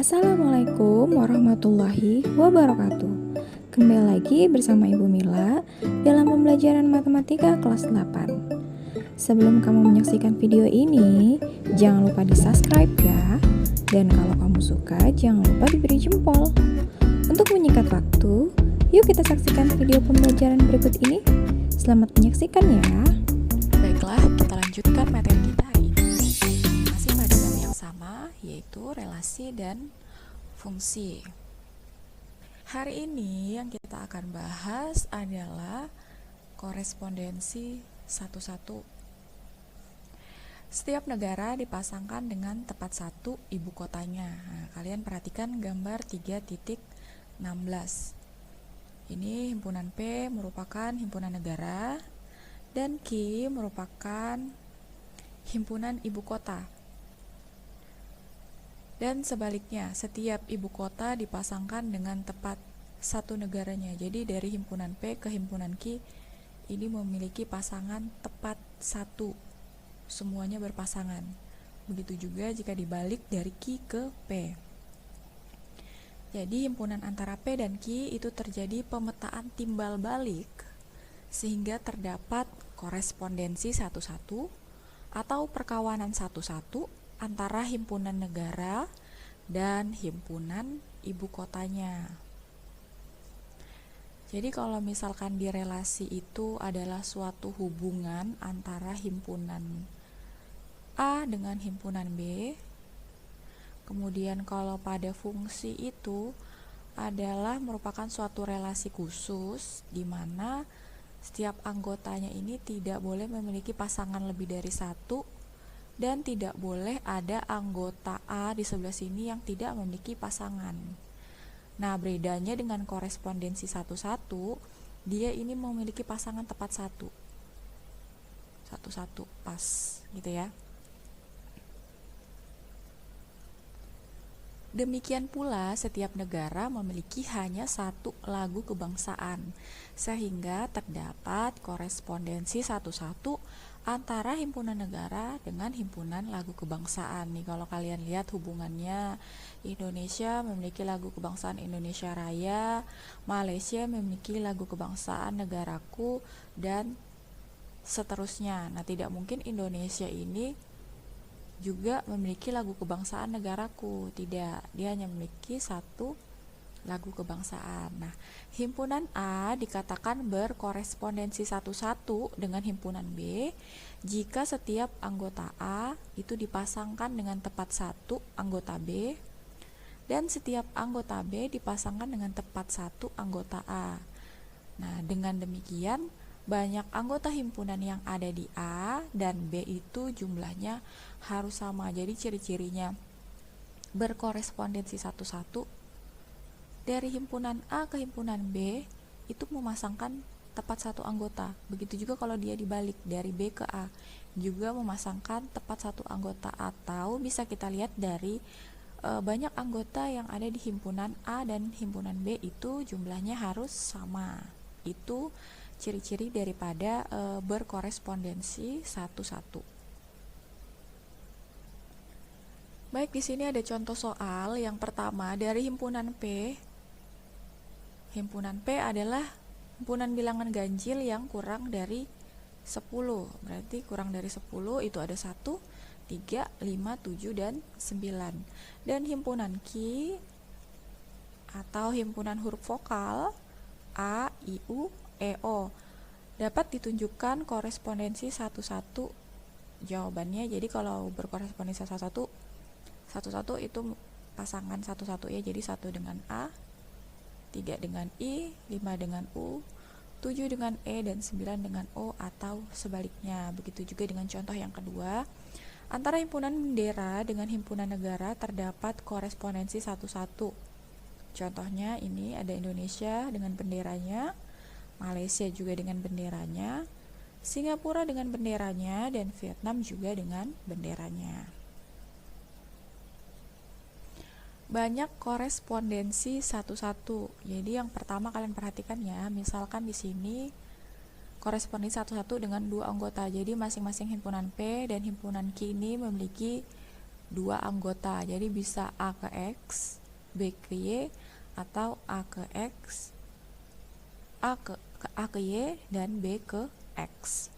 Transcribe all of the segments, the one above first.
Assalamualaikum warahmatullahi wabarakatuh. Kembali lagi bersama Ibu Mila dalam pembelajaran matematika kelas 8. Sebelum kamu menyaksikan video ini, jangan lupa di-subscribe ya. Dan kalau kamu suka, jangan lupa diberi jempol. Untuk menyingkat waktu, yuk kita saksikan video pembelajaran berikut ini. Selamat menyaksikan ya. Baiklah, kita lanjutkan materi kita hari ini. Masih pada bab yang sama, yaitu relasi dan fungsi. Hari ini yang kita akan bahas adalah korespondensi satu-satu. Setiap negara dipasangkan dengan tepat satu ibu kotanya. Nah, kalian perhatikan gambar 3.16. Ini himpunan P merupakan himpunan negara dan Q merupakan himpunan ibu kota. Dan sebaliknya, setiap ibu kota dipasangkan dengan tepat satu negaranya. Jadi dari himpunan P ke himpunan Q ini memiliki pasangan tepat satu. Semuanya berpasangan. Begitu juga jika dibalik dari Q ke P. Jadi himpunan antara P dan Q itu terjadi pemetaan timbal balik sehingga terdapat korespondensi satu-satu atau perkawanan satu-satu antara himpunan negara dan himpunan ibu kotanya. Jadi kalau misalkan di relasi itu adalah suatu hubungan antara himpunan A dengan himpunan B, kemudian kalau pada fungsi itu adalah merupakan suatu relasi khusus di mana setiap anggotanya ini tidak boleh memiliki pasangan lebih dari satu dan tidak boleh ada anggota A di sebelah sini yang tidak memiliki pasangan. Nah, bedanya dengan korespondensi satu-satu, dia ini memiliki pasangan tepat satu. Satu-satu pas, gitu ya. Demikian pula setiap negara memiliki hanya satu lagu kebangsaan, sehingga terdapat korespondensi satu-satu antara himpunan negara dengan himpunan lagu kebangsaan. Nih kalau kalian lihat hubungannya, Indonesia memiliki lagu kebangsaan Indonesia Raya, Malaysia memiliki lagu kebangsaan Negaraku, dan seterusnya. Nah, tidak mungkin Indonesia ini juga memiliki lagu kebangsaan Negaraku. Tidak, dia hanya memiliki satu lagu kebangsaan. Nah, himpunan A dikatakan berkorespondensi satu-satu dengan himpunan B jika setiap anggota A itu dipasangkan dengan tepat satu anggota B dan setiap anggota B dipasangkan dengan tepat satu anggota A. Nah, dengan demikian banyak anggota himpunan yang ada di A dan B itu jumlahnya harus sama. Jadi ciri-cirinya berkorespondensi satu-satu dari himpunan A ke himpunan B itu memasangkan tepat satu anggota. Begitu juga kalau dia dibalik dari B ke A juga memasangkan tepat satu anggota. Atau bisa kita lihat dari banyak anggota yang ada di himpunan A dan himpunan B itu jumlahnya harus sama. Itu ciri-ciri daripada berkorespondensi satu-satu. Baik, di sini ada contoh soal. Yang pertama dari himpunan P. Himpunan P adalah himpunan bilangan ganjil yang kurang dari 10. Berarti kurang dari 10 itu ada 1, 3, 5, 7, dan 9. Dan himpunan Q atau himpunan huruf vokal A, I, U, E, O dapat ditunjukkan korespondensi satu-satu jawabannya. Jadi kalau berkorespondensi satu-satu itu pasangan satu-satu ya. Jadi 1 dengan A, 3 dengan I, 5 dengan U, 7 dengan E, dan 9 dengan O atau sebaliknya. Begitu juga dengan contoh yang kedua. Antara himpunan bendera dengan himpunan negara terdapat korespondensi satu-satu. Contohnya ini ada Indonesia dengan benderanya, Malaysia juga dengan benderanya, Singapura dengan benderanya, dan Vietnam juga dengan benderanya. Banyak korespondensi satu-satu. Jadi yang pertama kalian perhatikan ya, misalkan di sini korespondensi satu-satu dengan 2 anggota. Jadi masing-masing himpunan P dan himpunan Q ini memiliki dua anggota. Jadi bisa A ke X, B ke Y, atau A ke X, A ke Y, dan B ke X.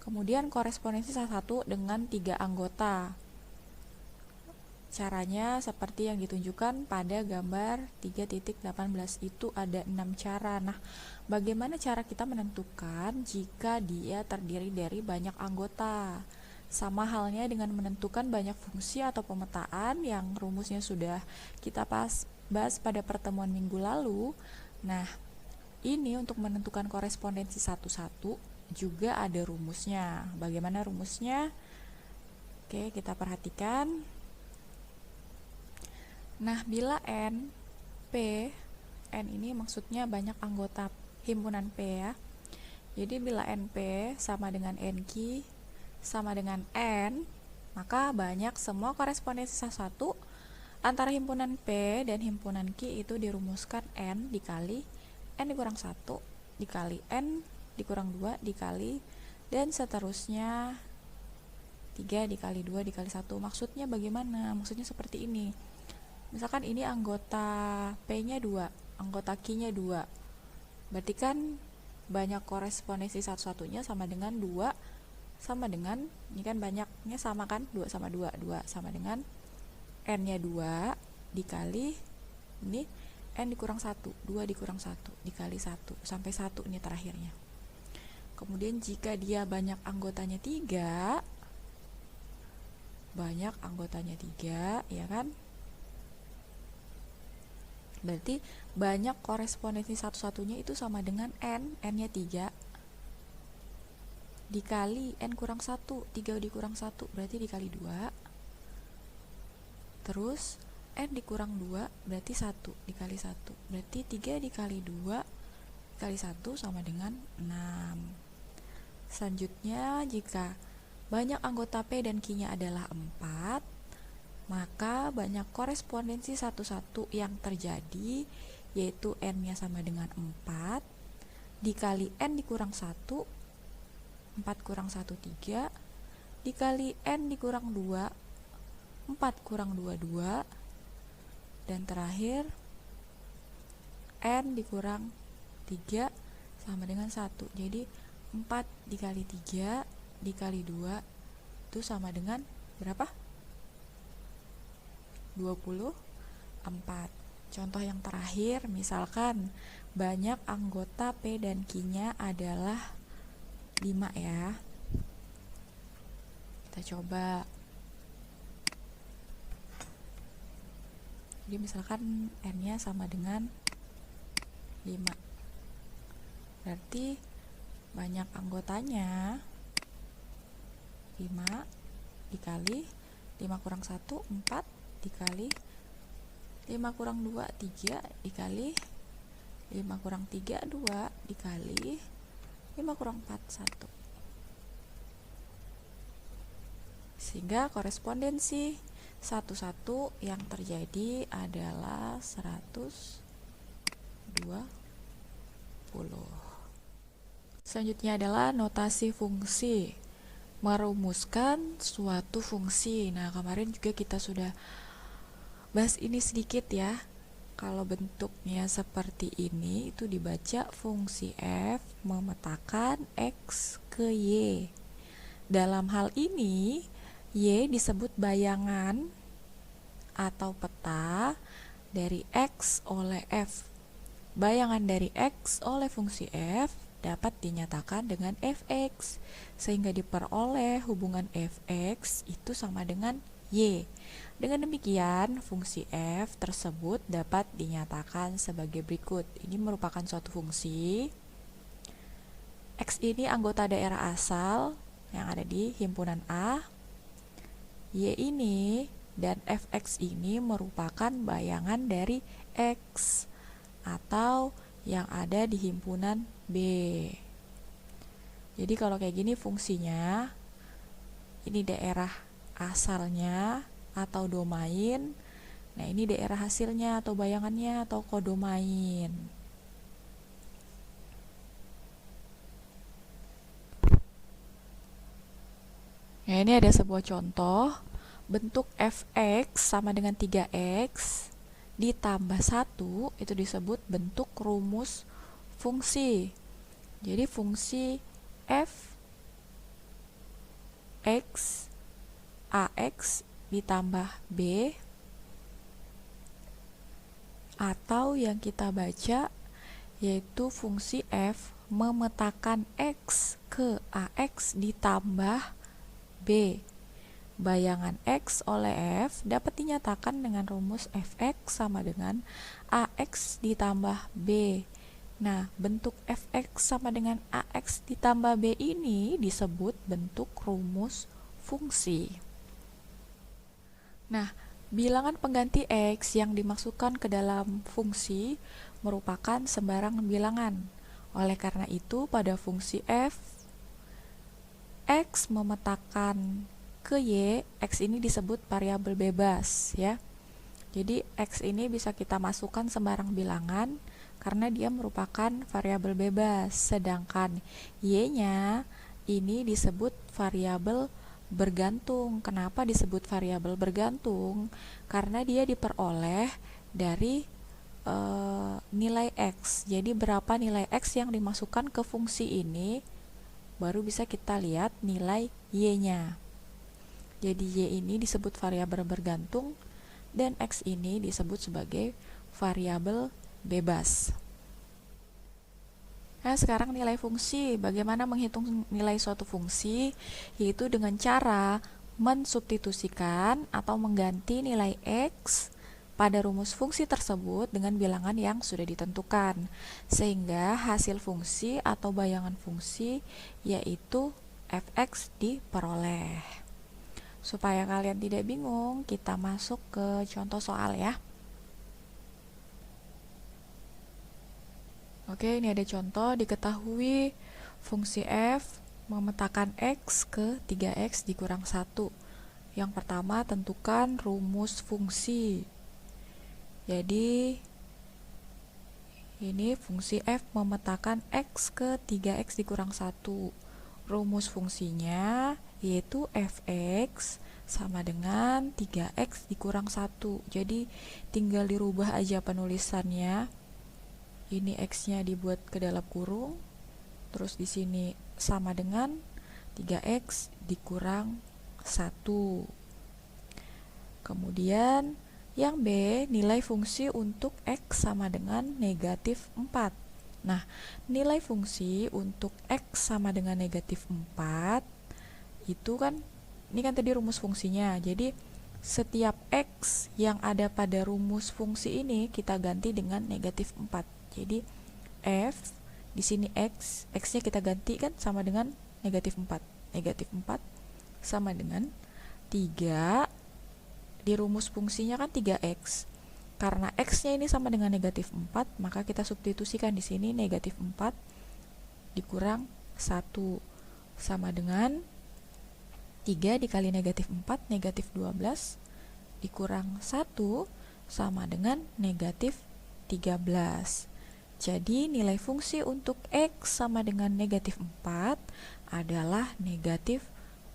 Kemudian korespondensi salah satu dengan 3 anggota. Caranya seperti yang ditunjukkan pada gambar 3.18, itu ada 6 cara. Nah, bagaimana cara kita menentukan jika dia terdiri dari banyak anggota? Sama halnya dengan menentukan banyak fungsi atau pemetaan yang rumusnya sudah kita bahas pada pertemuan minggu lalu. Nah, ini untuk menentukan korespondensi satu-satu juga ada rumusnya. Bagaimana rumusnya? Oke, kita perhatikan. Nah, bila N ini maksudnya banyak anggota himpunan P ya. Jadi bila NP sama dengan NQ sama dengan N, maka banyak semua korespondensi satu antara himpunan P dan himpunan Q itu dirumuskan N dikali N dikurang 1 dikali N dikurang 2 dikali, dan seterusnya 3 dikali 2 dikali 1. Maksudnya bagaimana? Maksudnya seperti ini. Misalkan ini anggota P-nya 2, anggota Q-nya 2. Berarti kan banyak korespondensi satu-satunya sama dengan 2 sama dengan, ini kan banyaknya sama kan, 2 sama 2, 2 sama dengan N-nya 2 dikali, ini N dikurang 1, 2 dikurang 1 dikali 1, sampai 1 ini terakhirnya. Kemudian jika dia banyak anggotanya 3, ya kan? Berarti banyak korespondensi satu-satunya itu sama dengan N-nya 3 dikali N kurang 1, 3 dikurang 1 berarti dikali 2, terus N dikurang 2 berarti 1 dikali 1, berarti 3 dikali 2 dikali 1 sama dengan 6. Selanjutnya, jika banyak anggota P dan Q-nya adalah 4, maka banyak korespondensi satu-satu yang terjadi, yaitu N-nya sama dengan 4 dikali N dikurang 1, 4 kurang 1, 3 dikali N dikurang 2, 4 kurang 2, 2, dan terakhir N dikurang 3 sama dengan 1. Jadi 4 dikali 3 dikali 2 itu sama dengan berapa? 24. Contoh yang terakhir, misalkan banyak anggota P dan Q-nya adalah 5 ya. Kita coba. Jadi misalkan N-nya sama dengan 5. Berarti banyak anggotanya 5 dikali 5 kurang 1, 4 dikali 5 kurang 2, 3 dikali 5 kurang 3, 2 dikali 5 kurang 4, 1. Sehingga korespondensi satu-satu yang terjadi adalah 120. Selanjutnya adalah notasi fungsi. Merumuskan suatu fungsi. Nah, kemarin juga kita sudah bahas ini sedikit ya. Kalau bentuknya seperti ini, itu dibaca fungsi f memetakan x ke y. Dalam hal ini, y disebut bayangan atau peta dari x oleh f. Bayangan dari x oleh fungsi f dapat dinyatakan dengan fx, sehingga diperoleh hubungan fx itu sama dengan y. Dengan demikian, fungsi f tersebut dapat dinyatakan sebagai berikut. Ini merupakan suatu fungsi. X ini anggota daerah asal yang ada di himpunan A. Y ini dan fx ini merupakan bayangan dari x atau yang ada di himpunan B. Jadi kalau kayak gini fungsinya, ini daerah asalnya atau domain. Nah, ini daerah hasilnya atau bayangannya atau kodomain. Ya, ini ada sebuah contoh. bentuk fx sama dengan 3x ditambah 1 itu disebut bentuk rumus fungsi. Jadi fungsi f x ax ditambah b, atau yang kita baca yaitu fungsi f memetakan x ke ax ditambah b. Bayangan x oleh f dapat dinyatakan dengan rumus fx sama dengan ax ditambah b. Nah, bentuk fx sama dengan ax ditambah b ini disebut bentuk rumus fungsi. Nah, bilangan pengganti x yang dimasukkan ke dalam fungsi merupakan sembarang bilangan. Oleh karena itu, pada fungsi f, x memetakan ke y, x ini disebut variabel bebas ya. Jadi x ini bisa kita masukkan sembarang bilangan karena dia merupakan variabel bebas, sedangkan y-nya ini disebut variabel bergantung. Kenapa disebut variabel bergantung? Karena dia diperoleh dari nilai x. Jadi berapa nilai x yang dimasukkan ke fungsi ini baru bisa kita lihat nilai y-nya. Jadi y ini disebut variabel bergantung dan x ini disebut sebagai variabel bebas. Nah, sekarang nilai fungsi. Bagaimana menghitung nilai suatu fungsi? Yaitu dengan cara mensubstitusikan atau mengganti nilai x pada rumus fungsi tersebut dengan bilangan yang sudah ditentukan, sehingga hasil fungsi atau bayangan fungsi yaitu fx diperoleh. Supaya kalian tidak bingung, kita masuk ke contoh soal ya. Oke, ini ada contoh. Diketahui fungsi f memetakan x ke 3x dikurang 1. Yang pertama, tentukan rumus fungsi. Jadi ini fungsi f memetakan x ke 3x dikurang 1. Rumus fungsinya yaitu fx sama dengan 3x dikurang 1. Jadi tinggal dirubah aja penulisannya. Ini x-nya dibuat ke dalam kurung, terus di sini sama dengan 3x dikurang 1. Kemudian yang B, nilai fungsi untuk x sama dengan negatif 4. Nah, nilai fungsi untuk x sama dengan negatif 4 itu kan, ini kan tadi rumus fungsinya. Jadi setiap x yang ada pada rumus fungsi ini kita ganti dengan negatif 4. Jadi f di sini x-nya kita ganti kan sama dengan negatif 4. Negatif 4 sama dengan 3, di rumus fungsinya kan 3x. Karena x-nya ini sama dengan negatif 4, maka kita substitusikan di sini negatif 4 dikurang 1 sama dengan 3 dikali negatif 4, negatif 12 dikurang 1 sama dengan negatif 13. Jadi nilai fungsi untuk x sama dengan negatif 4 adalah negatif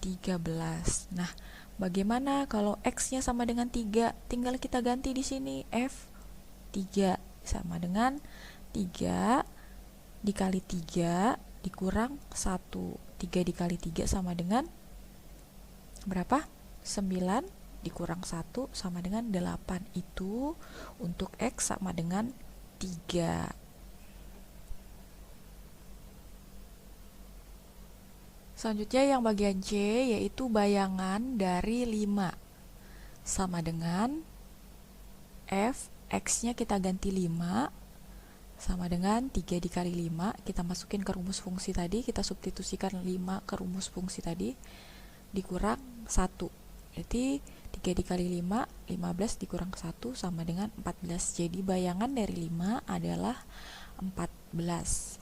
13. Nah, bagaimana kalau x-nya sama dengan 3? Tinggal kita ganti di sini f 3 sama dengan 3 dikali 3 dikurang 1. 3 dikali 3 sama dengan berapa? 9 dikurang 1 sama dengan 8. Itu untuk x sama dengan 3. Selanjutnya yang bagian C yaitu bayangan dari 5 sama dengan f, x-nya kita ganti 5 sama dengan 3 dikali 5, kita masukin ke rumus fungsi tadi, kita substitusikan 5 ke rumus fungsi tadi, dikurang 1. Jadi 3 dikali 5, 15 dikurang 1 sama dengan 14. Jadi bayangan dari 5 adalah 14.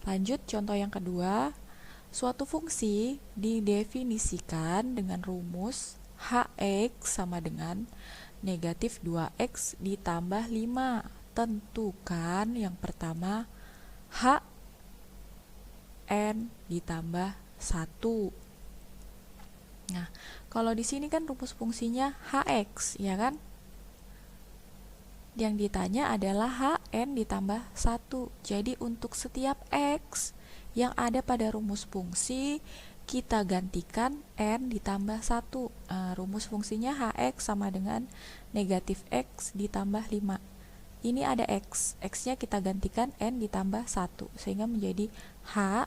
Lanjut contoh yang kedua. Suatu fungsi didefinisikan dengan rumus hx sama dengan negatif 2x ditambah 5. Tentukan yang pertama h n ditambah 1. Nah, kalau di sini kan rumus fungsinya hx, ya kan? Yang ditanya adalah hn ditambah 1. Jadi untuk setiap x yang ada pada rumus fungsi, kita gantikan n ditambah 1. Rumus fungsinya hx sama dengan negatif x ditambah 5. Ini ada x-nya kita gantikan n ditambah 1, sehingga menjadi h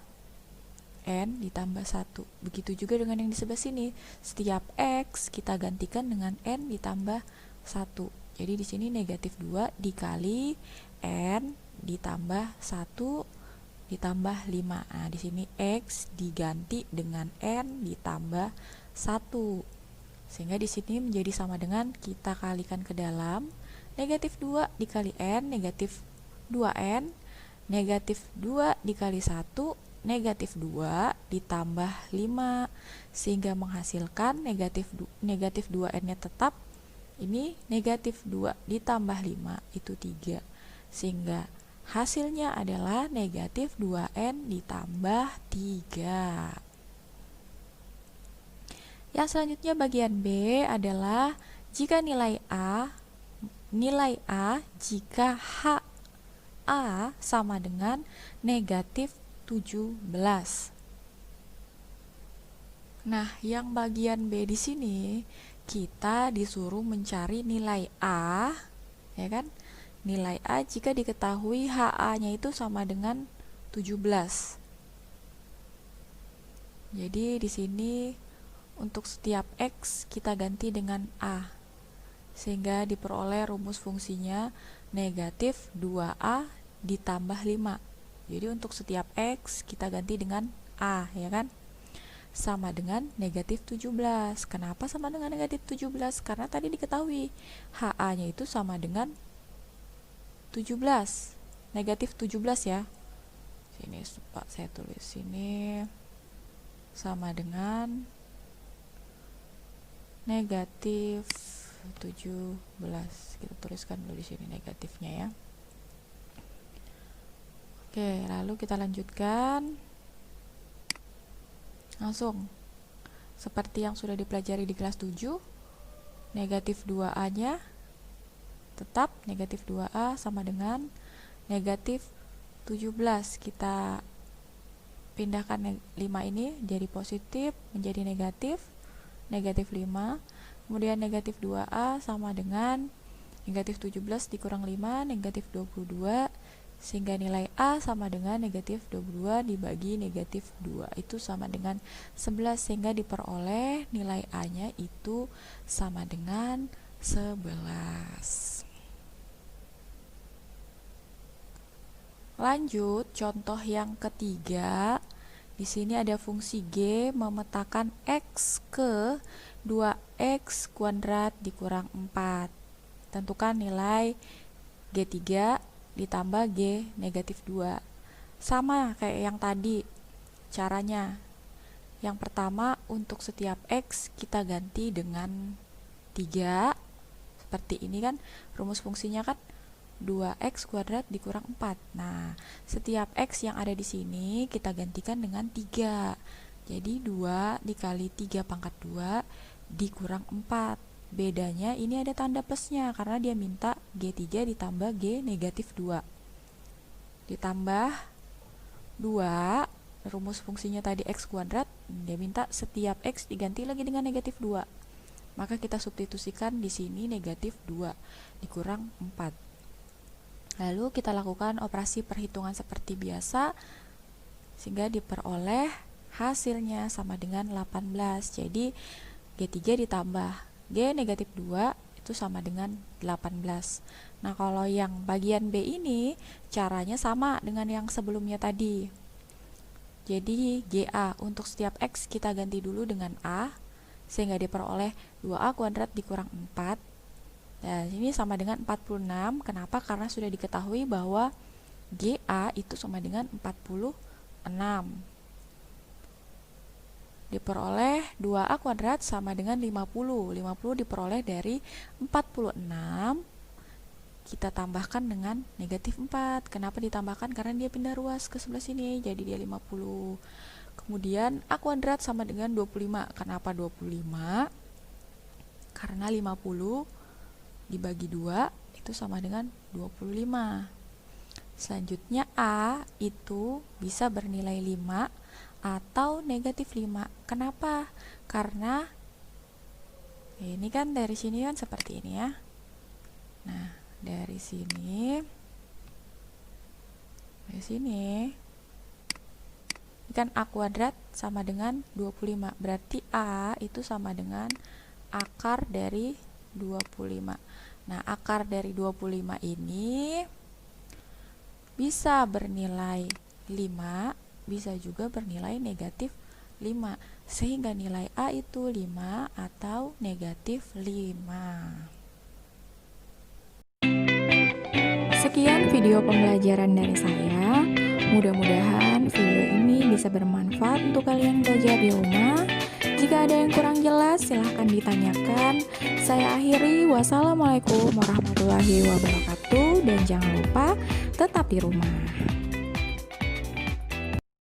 n ditambah 1. Begitu juga dengan yang di sebelah sini. Setiap x kita gantikan dengan n ditambah 1. Jadi di sini negatif 2 dikali n ditambah 1 ditambah 5. Nah, di sini x diganti dengan n ditambah 1. Sehingga di sini menjadi sama dengan kita kalikan ke dalam. Negatif 2 dikali n, negatif 2n. Negatif 2 dikali 1, negatif 2 ditambah 5, sehingga menghasilkan negatif 2n nya tetap. Ini negatif 2 ditambah 5 itu 3, sehingga hasilnya adalah negatif 2n ditambah 3. Yang selanjutnya bagian B adalah jika nilai A jika H A sama dengan negatif 17. Nah, yang bagian B di sini kita disuruh mencari nilai A, ya kan? Nilai A jika diketahui HA-nya itu sama dengan 17. Jadi di sini untuk setiap X kita ganti dengan A, sehingga diperoleh rumus fungsinya negatif 2A ditambah 5. Jadi untuk setiap X kita ganti dengan A, ya kan? Sama dengan negatif 17. Kenapa sama dengan negatif 17? Karena tadi diketahui HA-nya itu sama dengan 17. Negatif 17 ya. Sini Pak saya tulis sini sama dengan negatif 17. Kita tuliskan dulu di sini negatifnya ya. Oke, lalu kita lanjutkan. Langsung seperti yang sudah dipelajari di kelas 7, negatif 2A nya tetap negatif 2A sama dengan negatif 17. Kita pindahkan 5 ini jadi positif menjadi negatif 5. Kemudian negatif 2A sama dengan negatif 17 dikurang 5, negatif 22, sehingga nilai A sama dengan negatif 22 dibagi negatif 2 itu sama dengan 11, sehingga diperoleh nilai A nya itu sama dengan 11. Lanjut contoh yang ketiga. Di sini ada fungsi G memetakan X ke 2X kuadrat dikurang 4. Tentukan nilai G3 ditambah G negatif 2. Sama kayak yang tadi caranya. Yang pertama, untuk setiap X kita ganti dengan 3. Seperti ini kan, rumus fungsinya kan 2X kuadrat dikurang 4. Nah, setiap X yang ada di sini kita gantikan dengan 3. Jadi 2 dikali 3 pangkat 2 dikurang 4. Bedanya ini ada tanda plusnya karena dia minta G3 ditambah G negatif 2. Ditambah 2, rumus fungsinya tadi X kuadrat, dia minta setiap X diganti lagi dengan negatif 2. Maka kita substitusikan di sini negatif 2 dikurang 4. Lalu kita lakukan operasi perhitungan seperti biasa, sehingga diperoleh hasilnya sama dengan 18. Jadi G3 ditambah G negatif 2 itu sama dengan 18. Nah, kalau yang bagian B ini caranya sama dengan yang sebelumnya tadi. Jadi GA untuk setiap X kita ganti dulu dengan A, sehingga diperoleh 2A kuadrat dikurang 4. Dan ini sama dengan 46. Kenapa? Karena sudah diketahui bahwa GA itu sama dengan 46. Diperoleh 2A kuadrat sama dengan 50. 50 diperoleh dari 46. Kita tambahkan dengan negatif 4. Kenapa ditambahkan? Karena dia pindah ruas ke sebelah sini, jadi dia 50. Kemudian A kuadrat sama dengan 25. Kenapa 25? Karena 50 dibagi 2 itu sama dengan 25. Selanjutnya A itu bisa bernilai 5 atau negatif 5. Kenapa? Karena ini kan dari sini kan seperti ini ya. Nah, dari sini ini kan A kuadrat sama dengan 25. Berarti A itu sama dengan akar dari 25. Nah, akar dari 25 ini bisa bernilai 5, bisa juga bernilai negatif 5. Sehingga nilai A itu 5 atau negatif 5. Sekian video pembelajaran dari saya. Mudah-mudahan video ini bisa bermanfaat untuk kalian belajar di rumah. Jika ada yang kurang jelas, silahkan ditanyakan. Saya akhiri. Wassalamualaikum warahmatullahi wabarakatuh. Dan jangan lupa tetap di rumah.